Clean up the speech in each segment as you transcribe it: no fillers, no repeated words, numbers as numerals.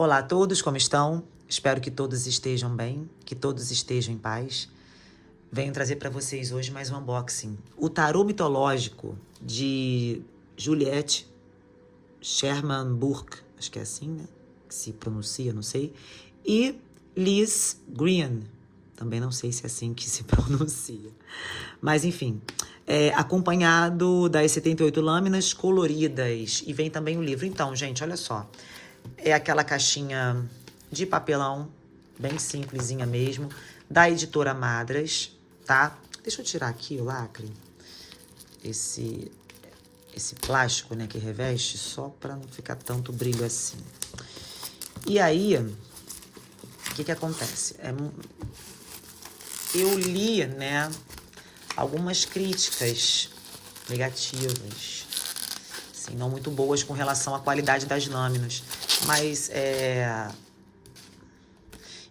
Olá a todos, como estão? Espero que todos estejam bem, que todos estejam em paz. Venho trazer para vocês hoje mais um unboxing. O tarô mitológico de Juliette Sherman Burke, acho que é assim, né? Que se pronuncia, não sei. E Liz Green, também não sei se é assim que se pronuncia. Mas enfim, acompanhado das 78 lâminas coloridas. E vem também o livro. Então, gente, olha só. É aquela caixinha de papelão, bem simplesinha mesmo, da editora Madras, tá? Deixa eu tirar aqui o lacre. Esse plástico, né, que reveste, só para não ficar tanto brilho assim. E aí, o que acontece? Eu li, né, algumas críticas negativas, assim, não muito boas com relação à qualidade das lâminas. Mas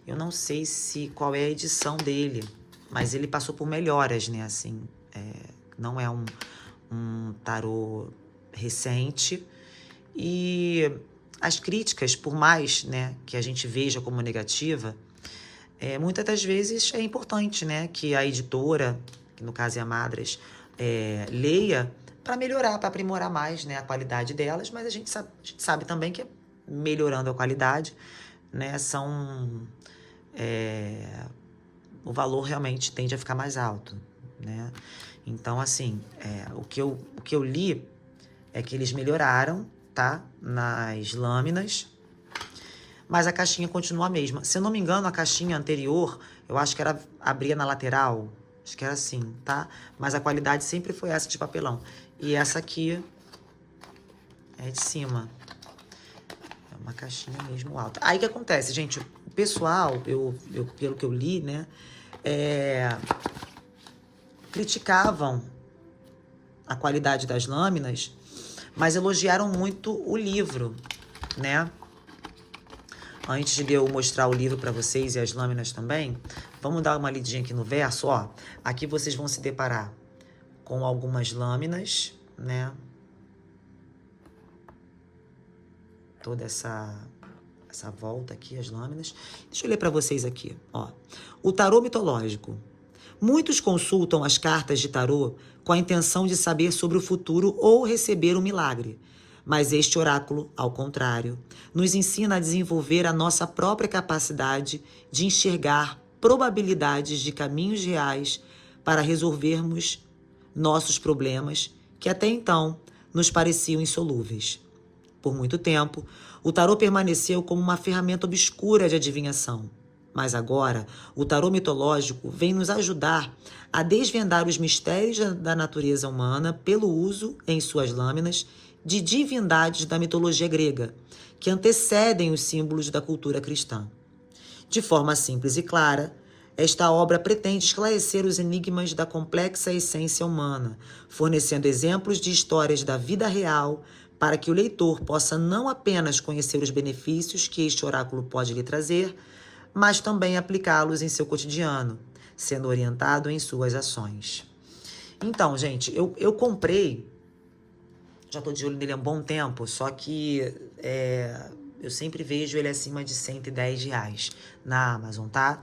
eu não sei qual é a edição dele, mas ele passou por melhoras, né? Assim, não é um tarô recente. E as críticas, por mais, né, que a gente veja como negativa, muitas das vezes é importante, né, que a editora, que no caso é a Madras, leia para melhorar, para aprimorar mais, né, a qualidade delas. Mas a gente sabe também que melhorando a qualidade, né, o valor realmente tende a ficar mais alto, né? Então, assim, o que eu li é que eles melhoraram, tá, nas lâminas, mas a caixinha continua a mesma. Se eu não me engano, a caixinha anterior, eu acho que abria na lateral, acho que era assim, tá? Mas a qualidade sempre foi essa de papelão. E essa aqui é de cima. Uma caixinha mesmo alta. Aí o que acontece, gente? O pessoal, pelo que eu li, né? Criticavam a qualidade das lâminas, mas elogiaram muito o livro, né? Antes de eu mostrar o livro para vocês e as lâminas também, vamos dar uma lidinha aqui no verso, ó. Aqui vocês vão se deparar com algumas lâminas, né? Toda essa volta aqui, as lâminas. Deixa eu ler para vocês aqui, ó. O tarô mitológico. Muitos consultam as cartas de tarô com a intenção de saber sobre o futuro ou receber um milagre. Mas este oráculo, ao contrário, nos ensina a desenvolver a nossa própria capacidade de enxergar probabilidades de caminhos reais para resolvermos nossos problemas que até então nos pareciam insolúveis. Por muito tempo, o tarô permaneceu como uma ferramenta obscura de adivinhação. Mas agora, o tarô mitológico vem nos ajudar a desvendar os mistérios da natureza humana pelo uso, em suas lâminas, de divindades da mitologia grega, que antecedem os símbolos da cultura cristã. De forma simples e clara, esta obra pretende esclarecer os enigmas da complexa essência humana, fornecendo exemplos de histórias da vida real para que o leitor possa não apenas conhecer os benefícios que este oráculo pode lhe trazer, mas também aplicá-los em seu cotidiano, sendo orientado em suas ações. Então, gente, eu comprei, já estou de olho nele há um bom tempo, só que eu sempre vejo ele acima de R$110 na Amazon, tá?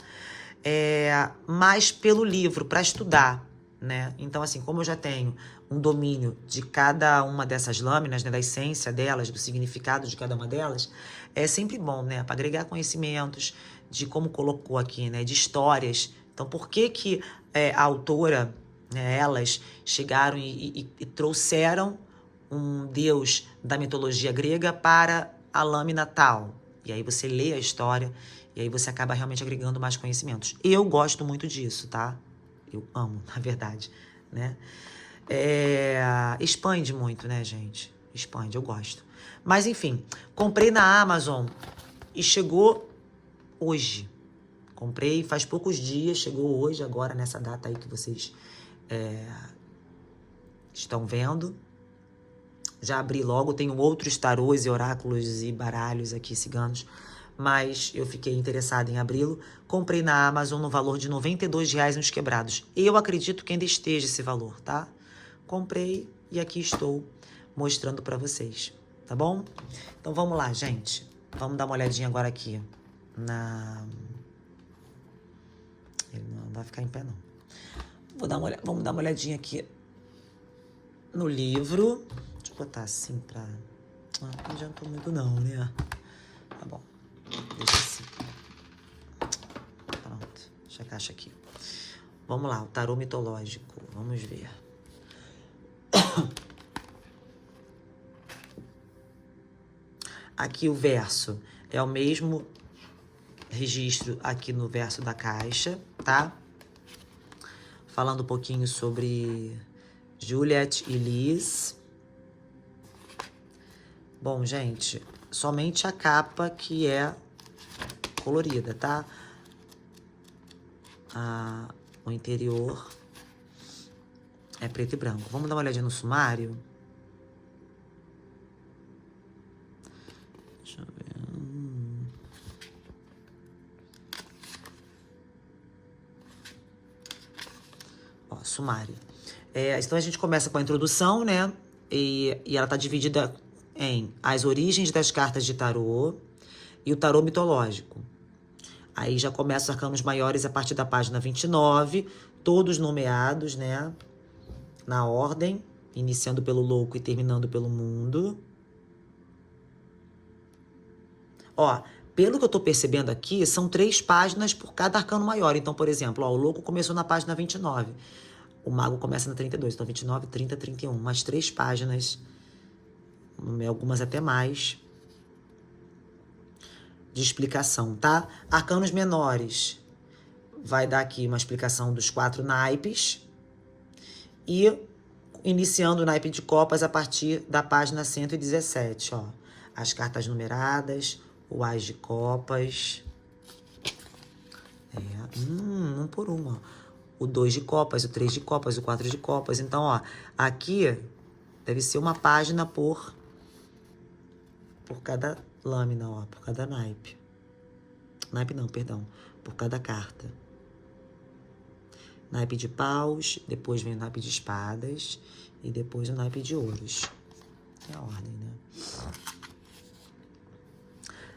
Mas pelo livro, para estudar, né? Então, assim, como eu já tenho um domínio de cada uma dessas lâminas, né, da essência delas, do significado de cada uma delas, é sempre bom, né, para agregar conhecimentos de como colocou aqui, né, de histórias. Então, por que a autora, né, elas chegaram e trouxeram um deus da mitologia grega para a lâmina tal? E aí você lê a história e aí você acaba realmente agregando mais conhecimentos. Eu gosto muito disso, tá? Eu amo, na verdade, né? Expande muito, né, gente? Expande, eu gosto. Mas, enfim, comprei na Amazon e chegou hoje. Comprei faz poucos dias, chegou hoje, agora, nessa data aí que vocês estão vendo. Já abri logo, tenho outros tarôs e oráculos e baralhos aqui, ciganos, mas eu fiquei interessada em abri-lo. Comprei na Amazon no valor de R$92 nos quebrados. Eu acredito que ainda esteja esse valor, tá? Comprei e aqui estou mostrando para vocês, tá bom? Então vamos lá, gente. Vamos dar uma olhadinha agora aqui na... Ele não vai ficar em pé, não. Vamos dar uma olhadinha aqui no livro. Deixa eu botar assim pra... não adiantou muito não, né? Tá bom. Deixa assim. Pronto. Deixa a caixa aqui. Vamos lá, o tarô mitológico. Vamos ver. Aqui o verso é o mesmo registro aqui no verso da caixa, tá? Falando um pouquinho sobre Juliet e Liz. Bom, gente, somente a capa que é colorida, tá? O interior é preto e branco. Vamos dar uma olhadinha no sumário? Deixa eu ver. Ó, sumário. Então a gente começa com a introdução, né? E ela tá dividida em as origens das cartas de tarô e o tarô mitológico. Aí já começa os arcanos maiores a partir da página 29, todos nomeados, né? Na ordem, iniciando pelo louco e terminando pelo mundo. Ó, pelo que eu tô percebendo aqui, são 3 páginas por cada arcano maior. Então, por exemplo, ó, o louco começou na página 29. O mago começa na 32. Então, 29, 30, 31. Mais 3 páginas, algumas até mais, de explicação, tá? Arcanos menores. Vai dar aqui uma explicação dos 4 naipes. E iniciando o naipe de copas a partir da página 117, ó. As cartas numeradas, o Ás de copas. Um por um, ó. O 2 de copas, o 3 de copas, o 4 de copas. Então, ó, aqui deve ser uma página por cada lâmina, ó, por cada naipe. Naipe não, perdão. Por cada carta. Naipe de paus, depois vem o naipe de espadas e depois o naipe de ouros. É a ordem, né?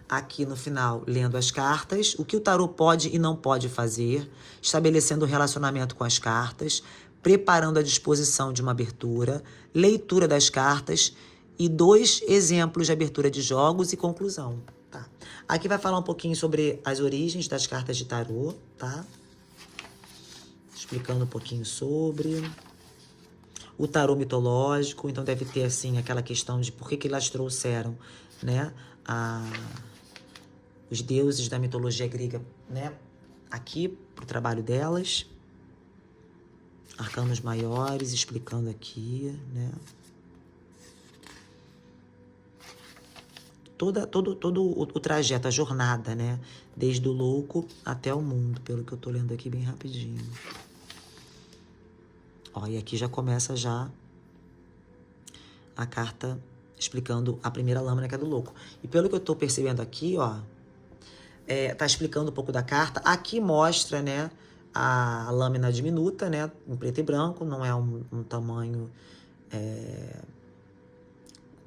Aqui no final, lendo as cartas, o que o tarô pode e não pode fazer, estabelecendo o relacionamento com as cartas, preparando a disposição de uma abertura, leitura das cartas e 2 exemplos de abertura de jogos e conclusão, tá? Aqui vai falar um pouquinho sobre as origens das cartas de tarô, tá? Explicando um pouquinho sobre o tarô mitológico. Então deve ter, assim, aquela questão de por que elas trouxeram, né, os deuses da mitologia grega, né, aqui pro trabalho delas. Arcanos maiores, explicando aqui, né. Todo o trajeto, a jornada, né, desde o louco até o mundo, pelo que eu tô lendo aqui bem rapidinho. Ó, e aqui já começa já a carta explicando a primeira lâmina, que é do louco. E pelo que eu tô percebendo aqui, ó, tá explicando um pouco da carta. Aqui mostra, né, a lâmina diminuta, né, em preto e branco. Não é um tamanho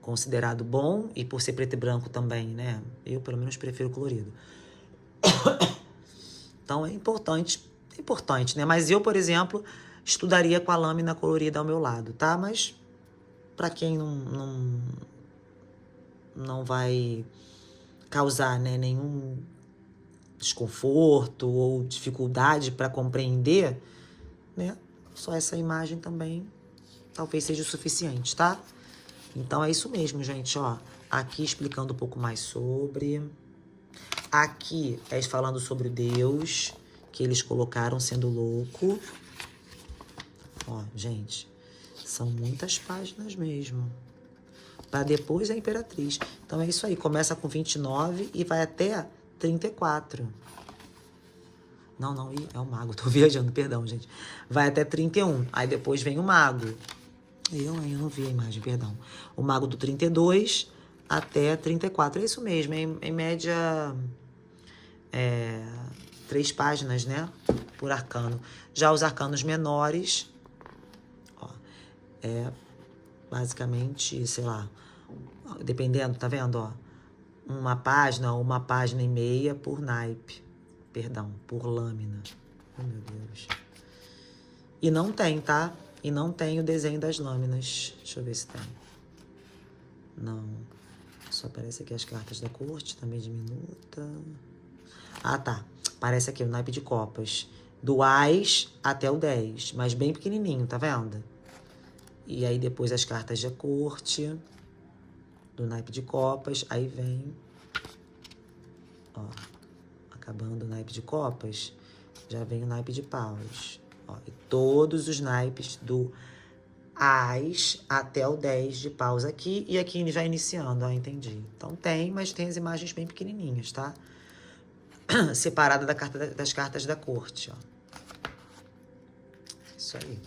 considerado bom. E por ser preto e branco também, né, eu pelo menos prefiro colorido. Então é importante, né? Mas eu, por exemplo, estudaria com a lâmina colorida ao meu lado, tá? Mas para quem não vai causar, né, nenhum desconforto ou dificuldade para compreender, né, só essa imagem também talvez seja o suficiente, tá? Então é isso mesmo, gente, ó. Aqui explicando um pouco mais sobre. Aqui é falando sobre o Deus que eles colocaram sendo louco. Ó, gente, são muitas páginas mesmo. Para depois a Imperatriz. Então é isso aí. Começa com 29 e vai até 34. Não, é o mago. Tô viajando, perdão, gente. Vai até 31. Aí depois vem o mago. Eu não vi a imagem, perdão. O mago do 32 até 34. É isso mesmo, em média 3 páginas, né? Por arcano. Já os arcanos menores, ó, basicamente, sei lá, dependendo, tá vendo, ó? uma página ou uma página e meia por naipe. Perdão, por lâmina. Oh, meu Deus. E não tem, tá? E não tem o desenho das lâminas. Deixa eu ver se tem. Não. Só aparece aqui as cartas da corte, também diminuta. Ah, tá. Aparece aqui o naipe de copas. Do Ás até o 10, mas bem pequenininho, tá vendo? E aí depois as cartas da corte, do naipe de copas. Aí vem, ó, acabando o naipe de copas, já vem o naipe de paus. Ó, e todos os naipes do Ás até o 10 de paus aqui. E aqui já iniciando, ó, entendi. Então tem, mas tem as imagens bem pequenininhas, tá? Separada das cartas da corte, ó. Isso aí.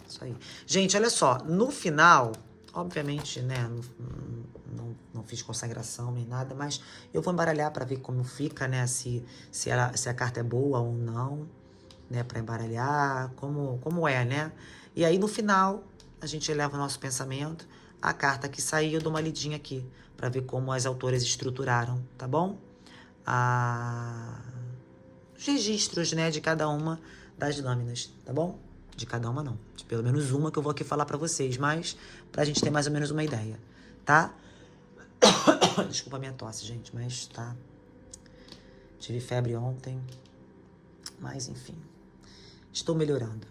Isso aí. Gente, olha só. No final, obviamente, né, não fiz consagração nem nada, mas eu vou embaralhar para ver como fica, né, se a carta é boa ou não, né, para embaralhar, como é, né? E aí, no final, a gente eleva o nosso pensamento à carta que saiu, eu dou uma lidinha aqui, para ver como as autoras estruturaram, tá bom? Os registros, né, de cada uma das lâminas, tá bom? De cada uma não, de pelo menos uma que eu vou aqui falar pra vocês, mas pra gente ter mais ou menos uma ideia, tá? Desculpa a minha tosse, gente, mas tá. Tive febre ontem, mas enfim, estou melhorando.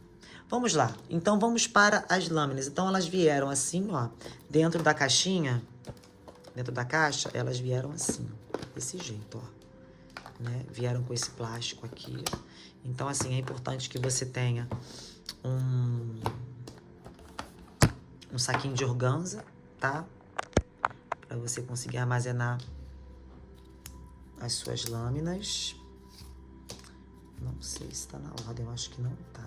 Vamos lá, então vamos para as lâminas. Então elas vieram assim, ó, dentro da caixinha, dentro da caixa, elas vieram assim, desse jeito, ó. Né? Vieram com esse plástico aqui. Então, assim, é importante que você tenha um saquinho de organza, tá? Para você conseguir armazenar as suas lâminas. Não sei se tá na ordem, eu acho que não tá.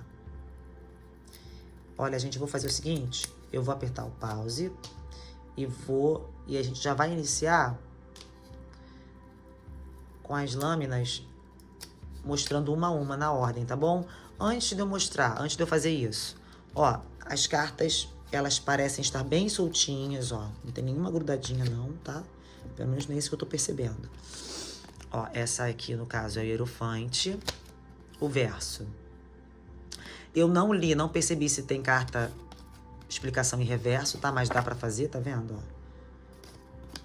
Olha, gente, eu vou fazer o seguinte. Eu vou apertar o pause e a gente já vai iniciar com as lâminas, mostrando uma a uma na ordem, tá bom? Antes de eu fazer isso, ó, as cartas, elas parecem estar bem soltinhas, ó, não tem nenhuma grudadinha não, tá? Pelo menos nem isso que eu tô percebendo. Ó, essa aqui, no caso, é o Hierofante, o verso. Eu não li, não percebi se tem carta explicação em reverso, tá? Mas dá pra fazer, tá vendo, ó?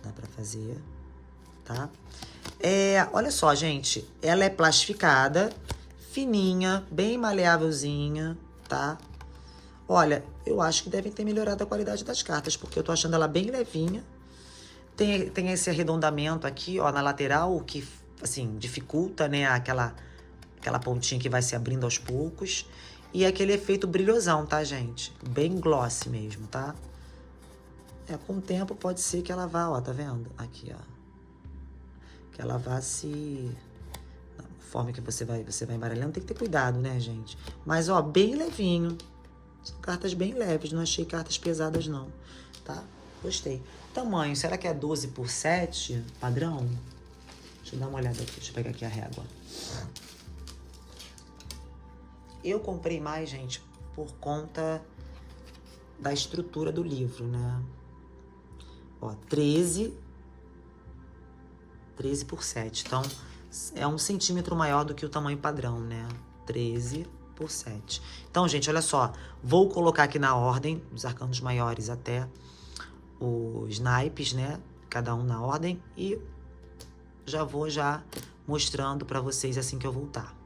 Dá pra fazer, tá? Olha só, gente, ela é plastificada, fininha, bem maleávelzinha, tá? Olha, eu acho que devem ter melhorado a qualidade das cartas, porque eu tô achando ela bem levinha. Tem esse arredondamento aqui, ó, na lateral, o que, assim, dificulta, né, aquela pontinha que vai se abrindo aos poucos. E aquele efeito brilhosão, tá, gente? Bem glossy mesmo, tá? Com o tempo pode ser que ela vá, ó, tá vendo? Aqui, ó. Que ela vá se... Conforme que você vai embaralhando, tem que ter cuidado, né, gente? Mas, ó, bem levinho. São cartas bem leves, não achei cartas pesadas, não. Tá? Gostei. Tamanho, será que é 12 por 7, padrão? Deixa eu dar uma olhada aqui, deixa eu pegar aqui a régua. Eu comprei mais, gente, por conta da estrutura do livro, né? Ó, 13 por 7. Então, é 1 centímetro maior do que o tamanho padrão, né? 13 por 7. Então, gente, olha só. Vou colocar aqui na ordem, dos arcanos maiores até os naipes, né? Cada um na ordem. E já vou mostrando pra vocês assim que eu voltar.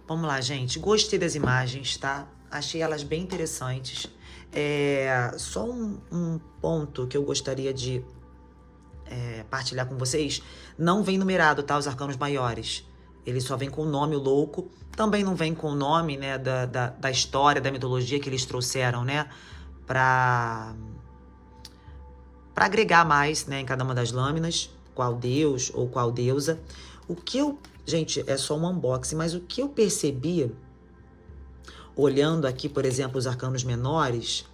Vamos lá, gente. Gostei das imagens, tá? Achei elas bem interessantes. Só um ponto que eu gostaria de partilhar com vocês. Não vem numerado, tá? Os arcanos maiores. Ele só vem com o nome, o louco. Também não vem com o nome, né? Da história, da mitologia que eles trouxeram, né? Pra agregar mais, né? Em cada uma das lâminas. Qual deus ou qual deusa. O que eu... Gente, é só um unboxing, mas o que eu percebi, olhando aqui, por exemplo, os arcanos menores...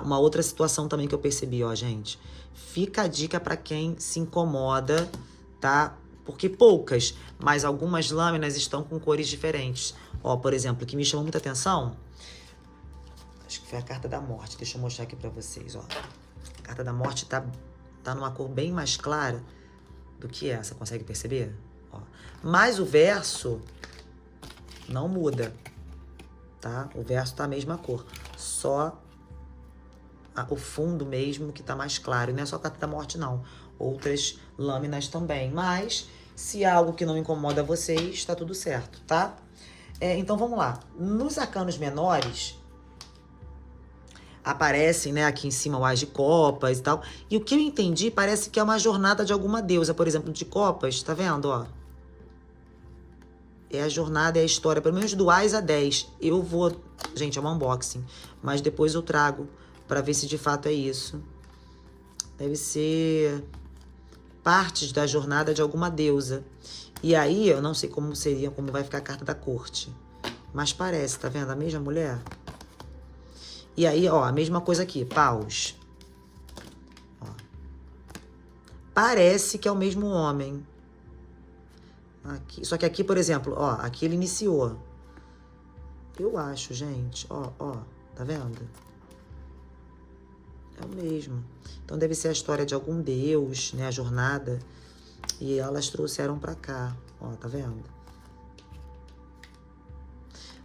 uma outra situação também que eu percebi, ó, gente. Fica a dica para quem se incomoda, tá? Porque poucas, mas algumas lâminas estão com cores diferentes. Ó, por exemplo, o que me chamou muita atenção, acho que foi a Carta da Morte. Deixa eu mostrar aqui para vocês, ó. A Carta da Morte tá numa cor bem mais clara do que essa, consegue perceber? Ó. Mas o verso não muda, tá? O verso tá a mesma cor, só o fundo mesmo que tá mais claro. E não é só a Carta da Morte, não. Outras lâminas também. Mas, se é algo que não incomoda vocês, tá tudo certo, tá? Então, vamos lá. Nos arcanos menores, aparecem, né, aqui em cima o As de Copas e tal. E o que eu entendi, parece que é uma jornada de alguma deusa. Por exemplo, de Copas, tá vendo, ó? É a jornada, é a história, pelo menos do As a 10. Eu vou... Gente, é um unboxing. Mas depois eu trago pra ver se de fato é isso. Deve ser partes da jornada de alguma deusa. E aí, eu não sei como seria, como vai ficar a Carta da Corte. Mas parece, tá vendo? A mesma mulher. E aí, ó, a mesma coisa aqui, Paus. Ó. Parece que é o mesmo homem. Aqui. Só que aqui, por exemplo, ó, aqui ele iniciou. Eu acho, gente, ó, tá vendo? É o mesmo. Então deve ser a história de algum deus, né, a jornada. E elas trouxeram pra cá, ó, tá vendo?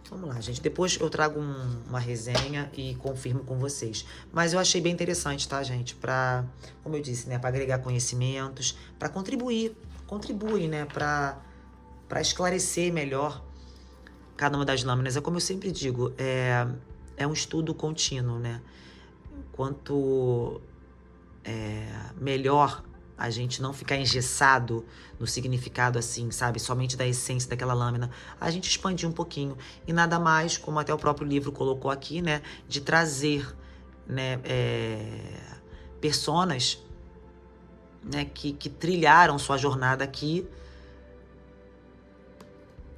Vamos lá, gente. Depois eu trago uma resenha e confirmo com vocês. Mas eu achei bem interessante, tá, gente? Pra, como eu disse, né? Pra agregar conhecimentos, pra contribuir. Contribui, né? Pra esclarecer melhor cada uma das lâminas. É como eu sempre digo, é um estudo contínuo, né? Quanto melhor a gente não ficar engessado no significado assim, sabe? Somente da essência daquela lâmina. A gente expandir um pouquinho. E nada mais, como até o próprio livro colocou aqui, né? De trazer, né? Personas, né? Que trilharam sua jornada aqui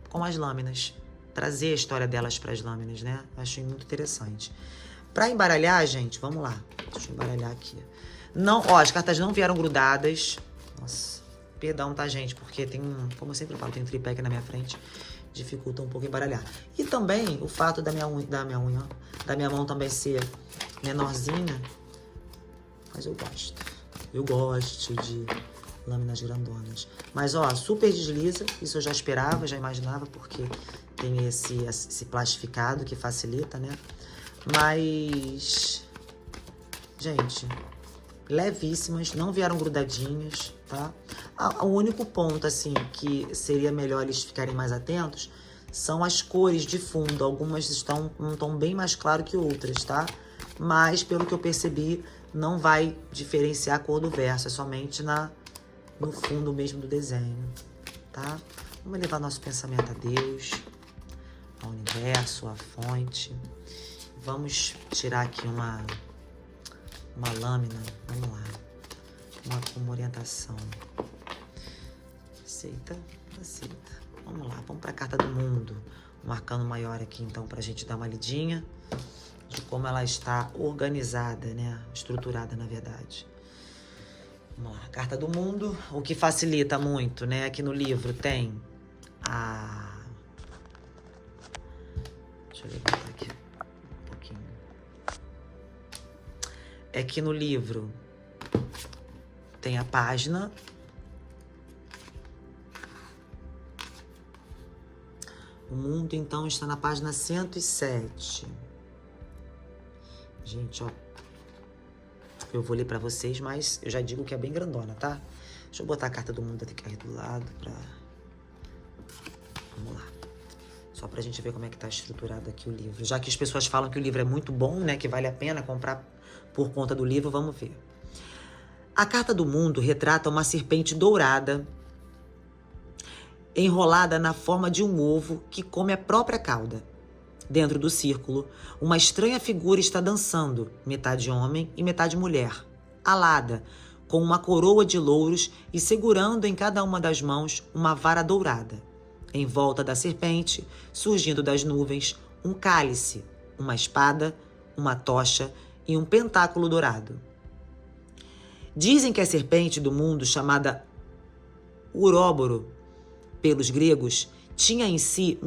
com as lâminas. Trazer a história delas para as lâminas, né? Achei muito interessante. Para embaralhar, gente, vamos lá. Deixa eu embaralhar aqui. Não, ó, as cartas não vieram grudadas. Nossa, perdão, tá, gente? Porque tem como eu sempre falo, tem um tripé aqui na minha frente. Dificulta um pouco embaralhar. E também o fato da minha mão também ser menorzinha. Mas eu gosto. Eu gosto de lâminas grandonas. Mas, ó, super desliza. Isso eu já esperava, já imaginava, porque tem esse plastificado que facilita, né? Mas, gente, levíssimas, não vieram grudadinhas, tá? O único ponto, assim, que seria melhor eles ficarem mais atentos são as cores de fundo. Algumas estão num tom bem mais claro que outras, tá? Mas, pelo que eu percebi, não vai diferenciar a cor do verso, é somente no fundo mesmo do desenho, tá? Vamos levar nosso pensamento a Deus, ao universo, à fonte. Vamos tirar aqui uma lâmina, vamos lá, uma orientação. Aceita? Vamos lá, vamos para a Carta do Mundo, um arcano maior aqui então pra gente dar uma lidinha de como ela está organizada, né, estruturada na verdade. Vamos lá, Carta do Mundo, o que facilita muito, né, aqui no livro tem deixa eu levantar aqui. É que no livro tem a página. O mundo, então, está na página 107. Gente, ó. Eu vou ler pra vocês, mas eu já digo que é bem grandona, tá? Deixa eu botar a Carta do Mundo aqui do lado pra... Vamos lá. Só pra gente ver como é que tá estruturado aqui o livro. Já que as pessoas falam que o livro é muito bom, né? Que vale a pena comprar por conta do livro, vamos ver. A Carta do Mundo retrata uma serpente dourada enrolada na forma de um ovo que come a própria cauda. Dentro do círculo, uma estranha figura está dançando, metade homem e metade mulher, alada, com uma coroa de louros e segurando em cada uma das mãos uma vara dourada. Em volta da serpente, surgindo das nuvens, um cálice, uma espada, uma tocha e um pentáculo dourado. Dizem que a serpente do mundo, chamada Uróboro pelos gregos, tinha em si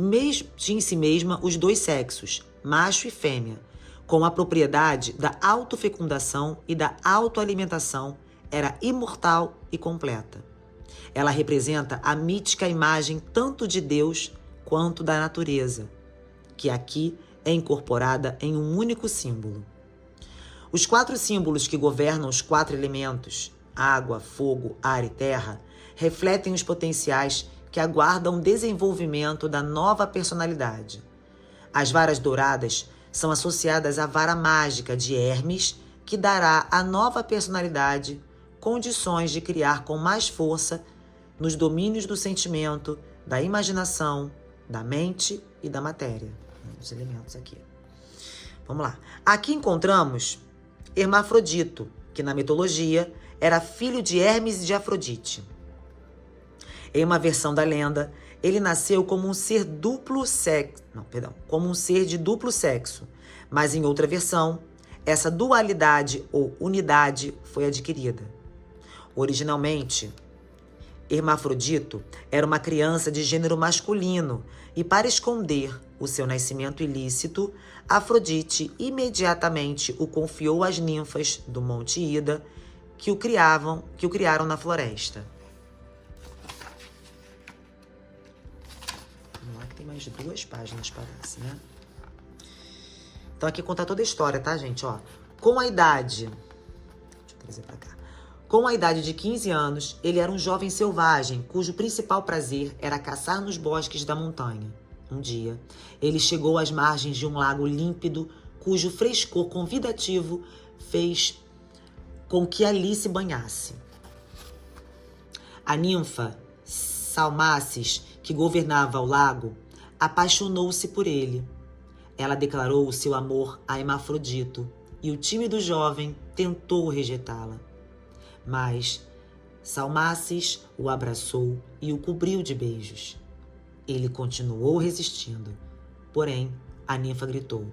mesma os dois sexos, macho e fêmea, com a propriedade da autofecundação e da autoalimentação, era imortal e completa. Ela representa a mítica imagem tanto de Deus quanto da natureza, que aqui é incorporada em um único símbolo. Os 4 símbolos que governam os 4 elementos, água, fogo, ar e terra, refletem os potenciais que aguardam o desenvolvimento da nova personalidade. As varas douradas são associadas à vara mágica de Hermes, que dará à nova personalidade condições de criar com mais força nos domínios do sentimento, da imaginação, da mente e da matéria. Os elementos aqui. Vamos lá. Aqui encontramos Hermafrodito, que na mitologia era filho de Hermes e de Afrodite. Em uma versão da lenda, ele nasceu como um ser como um ser de duplo sexo, mas em outra versão, essa dualidade ou unidade foi adquirida. Originalmente, Hermafrodito era uma criança de gênero masculino e, para esconder o seu nascimento ilícito, Afrodite imediatamente o confiou às ninfas do Monte Ida, que o criaram na floresta. Vamos lá que tem mais 2 páginas, parece, né? Então aqui conta toda a história, tá, gente? Ó, com a idade... Deixa eu trazer pra cá. Com a idade de 15 anos, ele era um jovem selvagem, cujo principal prazer era caçar nos bosques da montanha. Um dia, ele chegou às margens de um lago límpido, cujo frescor convidativo fez com que ali se banhasse. A ninfa Salmacis, que governava o lago, apaixonou-se por ele. Ela declarou o seu amor a Hermafrodito e o tímido jovem tentou rejeitá-la. Mas Salmacis o abraçou e o cobriu de beijos. Ele continuou resistindo. Porém, a ninfa gritou: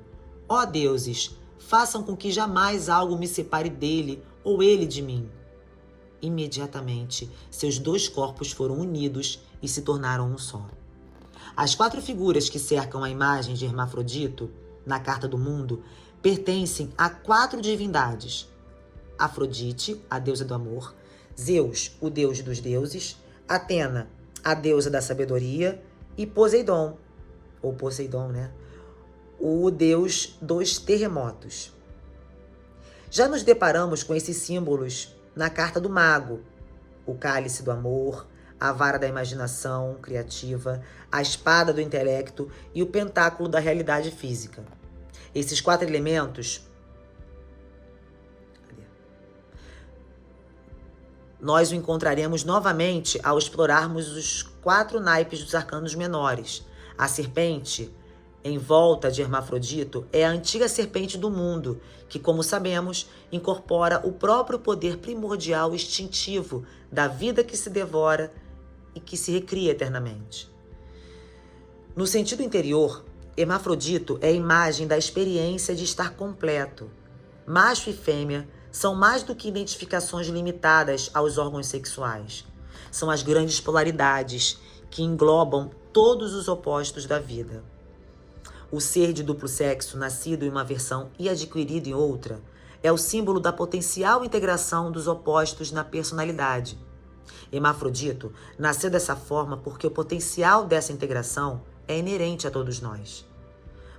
Ó deuses, façam com que jamais algo me separe dele ou ele de mim. Imediatamente, seus 2 corpos foram unidos e se tornaram um só. As 4 figuras que cercam a imagem de Hermafrodito, na Carta do Mundo, pertencem a 4 divindades. Afrodite, a deusa do amor, Zeus, o deus dos deuses, Atena, a deusa da sabedoria, e Poseidon, ou Poseidon, né? O deus dos terremotos. Já nos deparamos com esses símbolos na Carta do Mago, o cálice do amor, a vara da imaginação criativa, a espada do intelecto e o pentáculo da realidade física. Esses 4 elementos nós o encontraremos novamente ao explorarmos os 4 naipes dos arcanos menores. A serpente, em volta de Hermafrodito, é a antiga serpente do mundo, que, como sabemos, incorpora o próprio poder primordial instintivo da vida que se devora e que se recria eternamente. No sentido interior, Hermafrodito é a imagem da experiência de estar completo. Macho e fêmea são mais do que identificações limitadas aos órgãos sexuais. São as grandes polaridades que englobam todos os opostos da vida. O ser de duplo sexo, nascido em uma versão e adquirido em outra, é o símbolo da potencial integração dos opostos na personalidade. Hermafrodito nasceu dessa forma porque o potencial dessa integração é inerente a todos nós.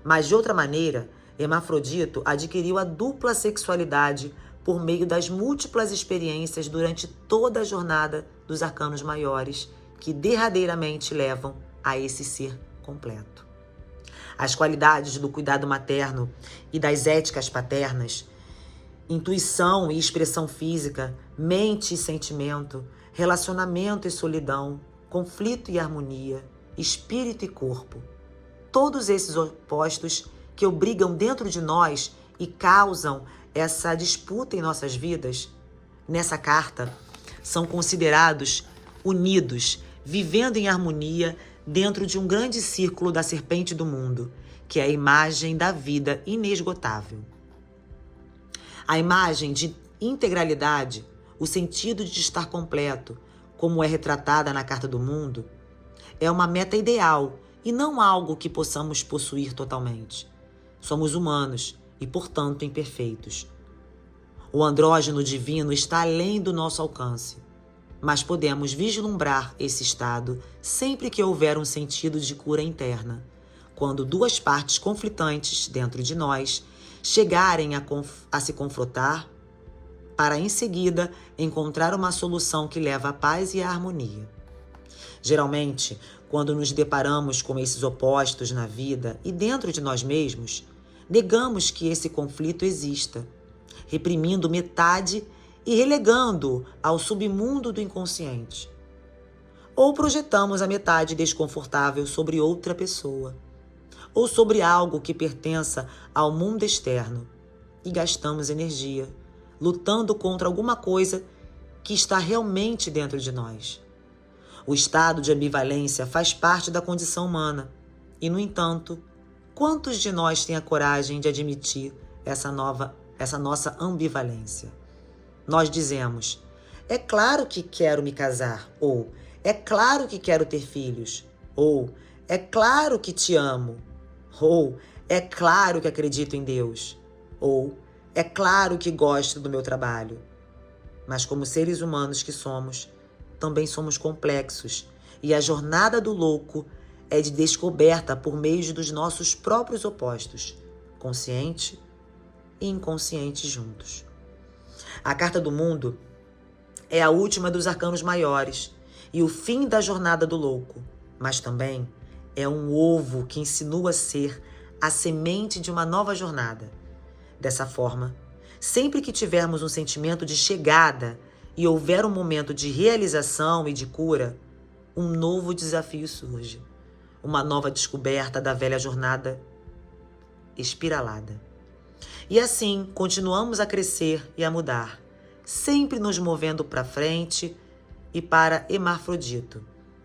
Mas, de outra maneira, Hermafrodito adquiriu a dupla sexualidade por meio das múltiplas experiências durante toda a jornada dos arcanos maiores, que derradeiramente levam a esse ser completo. as qualidades do cuidado materno e das éticas paternas, intuição e expressão física, mente e sentimento, relacionamento e solidão, conflito e harmonia, espírito e corpo. Todos esses opostos que obrigam dentro de nós e causam essa disputa em nossas vidas, nessa carta, são considerados unidos, vivendo em harmonia dentro de um grande círculo da serpente do mundo, que é a imagem da vida inesgotável. A imagem de integralidade, o sentido de estar completo, como é retratada na Carta do Mundo, é uma meta ideal e não algo que possamos possuir totalmente. Somos humanos e, portanto, imperfeitos. O andrógeno divino está além do nosso alcance, mas podemos vislumbrar esse estado sempre que houver um sentido de cura interna, quando duas partes conflitantes dentro de nós chegarem a se confrontar, para em seguida encontrar uma solução que leva à paz e à harmonia. Geralmente, quando nos deparamos com esses opostos na vida e dentro de nós mesmos, negamos que esse conflito exista, reprimindo metade e relegando-o ao submundo do inconsciente. Ou projetamos a metade desconfortável sobre outra pessoa, ou sobre algo que pertença ao mundo externo, e gastamos energia lutando contra alguma coisa que está realmente dentro de nós. O estado de ambivalência faz parte da condição humana e, no entanto, quantos de nós têm a coragem de admitir essa nossa ambivalência? Nós dizemos, é claro que quero me casar, ou é claro que quero ter filhos, ou é claro que te amo, ou é claro que acredito em Deus, ou é claro que gosto do meu trabalho. Mas como seres humanos que somos, também somos complexos, e a jornada do louco é de descoberta por meio dos nossos próprios opostos, consciente e inconsciente juntos. A Carta do Mundo é a última dos arcanos maiores e o fim da jornada do louco, mas também é um ovo que insinua ser a semente de uma nova jornada. Dessa forma, sempre que tivermos um sentimento de chegada e houver um momento de realização e de cura, um novo desafio surge, uma nova descoberta da velha jornada espiralada. E assim, continuamos a crescer e a mudar, sempre nos movendo para frente e para Hermafrodito,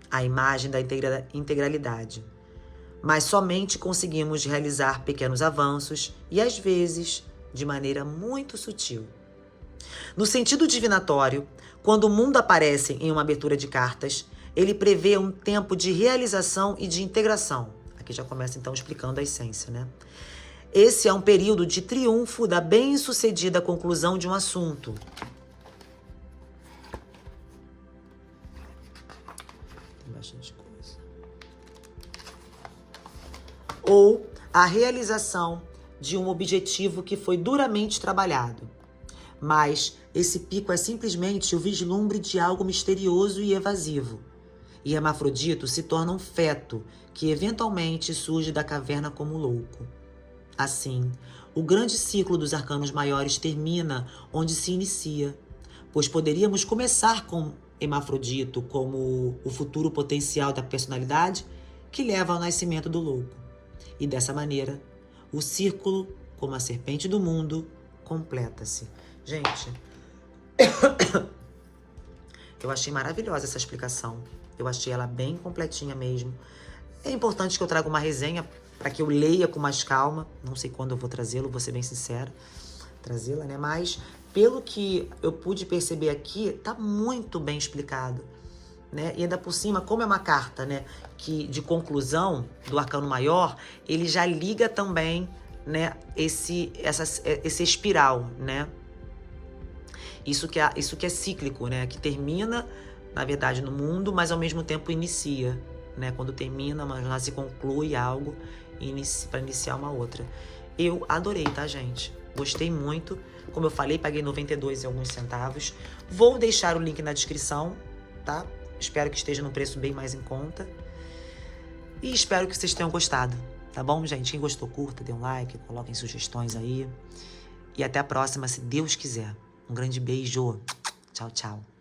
a imagem da integralidade. Mas somente conseguimos realizar pequenos avanços e, às vezes, de maneira muito sutil. No sentido divinatório, quando o mundo aparece em uma abertura de cartas, ele prevê um tempo de realização e de integração. Aqui já começa, então, explicando a essência, né? Esse é um período de triunfo da bem-sucedida conclusão de um assunto. Tem bastante coisa. Ou a realização de um objetivo que foi duramente trabalhado. Mas esse pico é simplesmente o vislumbre de algo misterioso e evasivo. E Hermafrodito se torna um feto que eventualmente surge da caverna como louco. Assim, o grande ciclo dos arcanos maiores termina onde se inicia, pois poderíamos começar com Hermafrodito como o futuro potencial da personalidade que leva ao nascimento do louco. E dessa maneira, o círculo, como a serpente do mundo, completa-se. Gente, eu achei maravilhosa essa explicação. Eu achei ela bem completinha mesmo. É importante que eu traga uma resenha para que eu leia com mais calma. Não sei quando eu vou trazê-lo, vou ser bem sincera. Trazê-la, né? Mas, pelo que eu pude perceber aqui, tá muito bem explicado, né? E ainda por cima, como é uma carta, né, que de conclusão do arcano maior, ele já liga também, né, esse espiral, né? Isso que é cíclico, né? Que termina, na verdade, no mundo, mas ao mesmo tempo inicia, né? Quando termina, mas já se conclui algo para iniciar uma outra. Eu adorei, tá, gente? Gostei muito. Como eu falei, paguei 92 e alguns centavos. Vou deixar o link na descrição, tá? Espero que esteja num preço bem mais em conta. E espero que vocês tenham gostado. Tá bom, gente? Quem gostou, curta, dê um like, coloquem sugestões aí. E até a próxima, se Deus quiser. Um grande beijo. Tchau, tchau.